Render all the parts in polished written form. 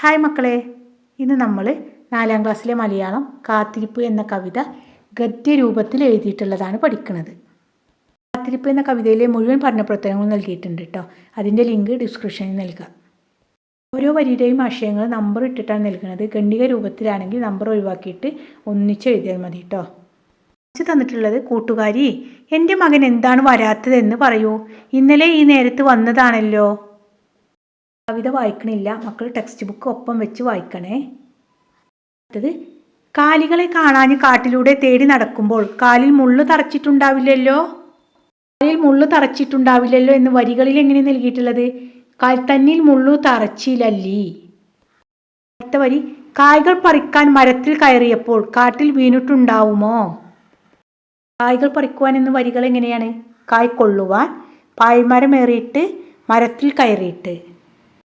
Hi മക്കളെ, ഇന്ന് നമ്മൾ 4ാം ക്ലാസ്സിലെ മലയാളം കാത്തിരിപ്പ് എന്ന കവിത ഗദ്യരൂപത്തിൽ എഴുതിയിട്ടുള്ളതാണ് പഠിക്കുന്നത്. കാത്തിരിപ്പ് എന്ന കവിതയിലെ മുഴുവൻ പഠനപ്രവർത്തനങ്ങളും നൽകിയിട്ടുണ്ട് കേട്ടോ. അതിൻ്റെ ലിങ്ക് ഡിസ്ക്രിപ്ഷനിൽ നൽകാം. ഓരോ വരിയുടെയും ആശയങ്ങൾ നമ്പർ ഇട്ടിട്ടാണ് നൽകുന്നത്. ഖണ്ഡിക രൂപത്തിലാണെങ്കിൽ നമ്പർ ഒഴിവാക്കിയിട്ട് ഒന്നിച്ച് എഴുതിയാൽ മതി കേട്ടോ. തന്നിട്ടുള്ളത്, കൂട്ടുകാരി എൻ്റെ മകൻ എന്താണ് വരാത്തതെന്ന് പറയൂ, ഇന്നലെ ഈ നേരത്ത് വന്നതാണല്ലോ. കവിത വായിക്കണില്ല മക്കൾ, ടെക്സ്റ്റ് ബുക്ക് ഒപ്പം വെച്ച് വായിക്കണേ. അടുത്തത്, കാലികളെ കാണാൻ കാട്ടിലൂടെ തേടി നടക്കുമ്പോൾ കാലിൽ മുള്ളു തറച്ചിട്ടുണ്ടാവില്ലല്ലോ. കാലിൽ മുള്ളു തറച്ചിട്ടുണ്ടാവില്ലല്ലോ എന്ന് വരികളിൽ എങ്ങനെ നൽകിയിട്ടുള്ളത്? തന്നിൽ മുള്ളു തറച്ചില്ലല്ലി. അടുത്ത വരി, കായ്കൾ പറിക്കാൻ മരത്തിൽ കയറിയപ്പോൾ കാട്ടിൽ വീണിട്ടുണ്ടാവുമോ. കായ്കൾ പറിക്കുവാൻ എന്ന വരികൾ എങ്ങനെയാണ്? കായ് കൊള്ളുവാൻ, പായ്മരമേറിയിട്ട്, മരത്തിൽ കയറിയിട്ട്.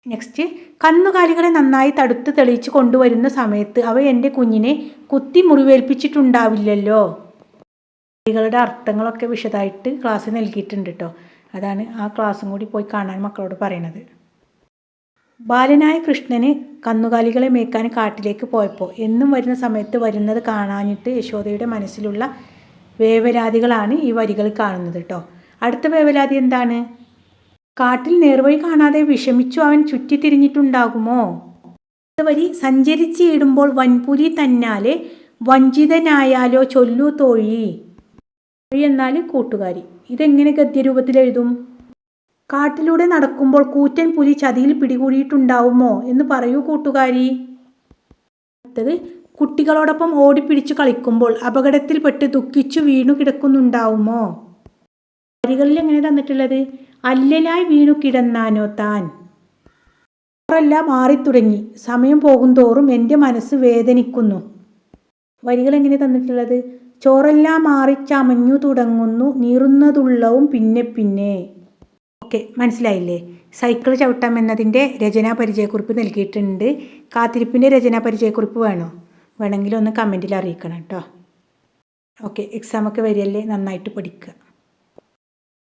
നെക്സ്റ്റ്, കന്നുകാലികളെ നന്നായി തടുത്ത് തെളിയിച്ച് കൊണ്ടുവരുന്ന സമയത്ത് അവ എൻ്റെ കുഞ്ഞിനെ കുത്തി മുറിവേൽപ്പിച്ചിട്ടുണ്ടാവില്ലല്ലോ. വരികളുടെ അർത്ഥങ്ങളൊക്കെ വിശദമായിട്ട് ക്ലാസ് നൽകിയിട്ടുണ്ട് കേട്ടോ. അതാണ് ആ ക്ലാസ്സും കൂടി പോയി കാണാൻ മക്കളോട് പറയണത്. ബാലനായ കൃഷ്ണന് കന്നുകാലികളെ മേയ്ക്കാൻ കാട്ടിലേക്ക് പോയപ്പോൾ എന്നും വരുന്ന സമയത്ത് വരുന്നത് കാണാഞ്ഞിട്ട് യശോദയുടെ മനസ്സിലുള്ള വേവലാതികളാണ് ഈ വരികൾ കാണുന്നത് കേട്ടോ. അടുത്ത വേവലാതി എന്താണ്? കാട്ടിൽ നേർവഴി കാണാതെ വിഷമിച്ചു അവൻ ചുറ്റിത്തിരിഞ്ഞിട്ടുണ്ടാകുമോ. അടുത്ത വരി, സഞ്ചരിച്ചിടുമ്പോൾ വൻപുലി തന്നാലെ വഞ്ചിതനായാലോ ചൊല്ലു തോഴി. തോഴി എന്നാൽ കൂട്ടുകാരി. ഇതെങ്ങനെ ഗദ്യരൂപത്തിൽ എഴുതും? കാട്ടിലൂടെ നടക്കുമ്പോൾ കൂറ്റൻ പുലി ചതിയിൽ പിടികൂടിയിട്ടുണ്ടാവുമോ എന്ന് പറയൂ കൂട്ടുകാരി. അടുത്തത്, കുട്ടികളോടൊപ്പം ഓടിപ്പിടിച്ചു കളിക്കുമ്പോൾ അപകടത്തിൽപ്പെട്ട് ദുഃഖിച്ചു വീണു കിടക്കുന്നുണ്ടാവുമോ. വരികളിൽ എങ്ങനെ തന്നിട്ടുള്ളത്? അല്ലലായി വീണു കിടന്നാനോ താൻ. ചോറെല്ലാം മാറിത്തുടങ്ങി, സമയം പോകും തോറും എൻ്റെ മനസ്സ് വേദനിക്കുന്നു. വരികൾ എങ്ങനെ തന്നിട്ടുള്ളത്? ചോറെല്ലാം മാറി ചമഞ്ഞു തുടങ്ങുന്നു, നീറുന്നതുള്ളവും പിന്നെ പിന്നെ. ഓക്കെ, മനസ്സിലായില്ലേ? സൈക്കിൾ ചവിട്ടാം എന്നതിൻ്റെ രചനാ പരിചയക്കുറിപ്പ് നൽകിയിട്ടുണ്ട്. കാത്തിരിപ്പിൻ്റെ രചനാ പരിചയക്കുറിപ്പ് വേണമെങ്കിൽ ഒന്ന് കമൻറ്റിൽ അറിയിക്കണം കേട്ടോ. ഓക്കെ, എക്സാമൊക്കെ വരികയല്ലേ, നന്നായിട്ട് പഠിക്കുക.